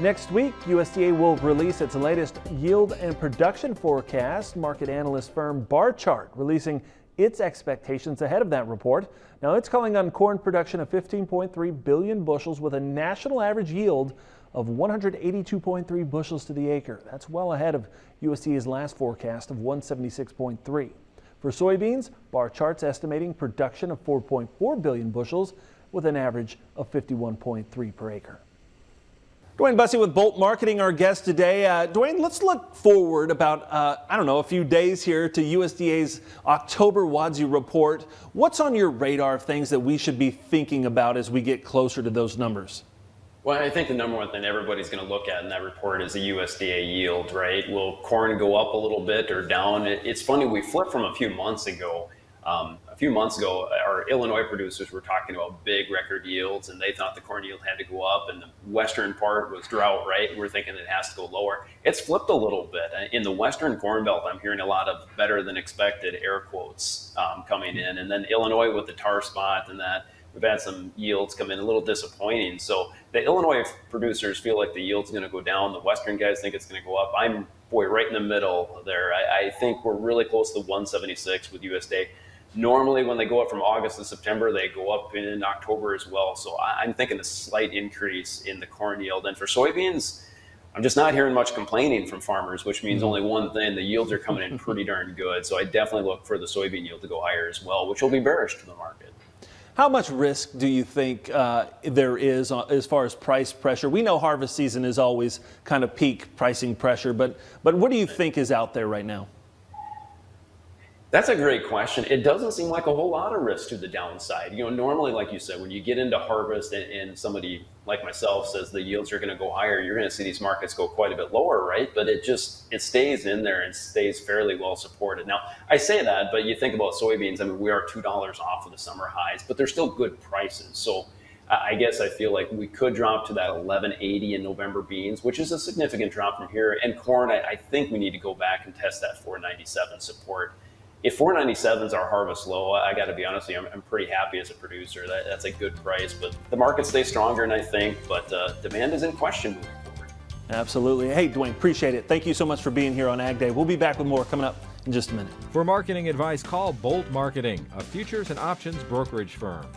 Next week, USDA will release its latest yield and production forecast. Market analyst firm Barchart releasing its expectations ahead of that report. Now it's calling on corn production of 15.3 billion bushels with a national average yield of 182.3 bushels to the acre. That's well ahead of USDA's last forecast of 176.3. For soybeans, Barchart's estimating production of 4.4 billion bushels with an average of 51.3 per acre. Dwayne Bussey with Bolt Marketing, our guest today. Dwayne, let's look forward about, a few days here to USDA's October WASDE report. What's on your radar of things that we should be thinking about as we get closer to those numbers? Well, I think the number one thing everybody's going to look at in that report is the USDA yield, right? Will corn go up a little bit or down? It's funny, we flipped from a few months ago. Our Illinois producers were talking about big record yields, and they thought the corn yield had to go up, and the western part was drought, right? And we're thinking it has to go lower. It's flipped a little bit. In the western corn belt, I'm hearing a lot of better than expected air quotes coming in. And then Illinois with the tar spot and that, we've had some yields come in a little disappointing. So the Illinois producers feel like the yield's going to go down. The western guys think it's going to go up. I'm, right in the middle there. I think we're really close to 176 with USDA. Normally, when they go up from August to September, they go up in October as well. So I'm thinking a slight increase in the corn yield. And for soybeans, I'm just not hearing much complaining from farmers, which means only one thing: the yields are coming in pretty darn good. So I definitely look for the soybean yield to go higher as well, which will be bearish to the market. How much risk do you think there is as far as price pressure? We know harvest season is always kind of peak pricing pressure, but what do you think is out there right now? That's a great question. It doesn't seem like a whole lot of risk to the downside. Normally, like you said, when you get into harvest and somebody like myself says the yields are going to go higher, you're going to see these markets go quite a bit lower, right? But it stays in there and stays fairly well supported. Now, I say that, but you think about soybeans, we are $2 off of the summer highs, but they're still good prices. So I guess I feel like we could drop to that 1180 in November beans, which is a significant drop from here. And corn, I think we need to go back and test that 497 support. If 497 is our harvest low, I got to be honest with you, I'm pretty happy as a producer. That's a good price, but the market stays stronger, and I think, but demand is in question moving forward. Absolutely. Hey, Dwayne, appreciate it. Thank you so much for being here on Ag Day. We'll be back with more coming up in just a minute. For marketing advice, call Bolt Marketing, a futures and options brokerage firm.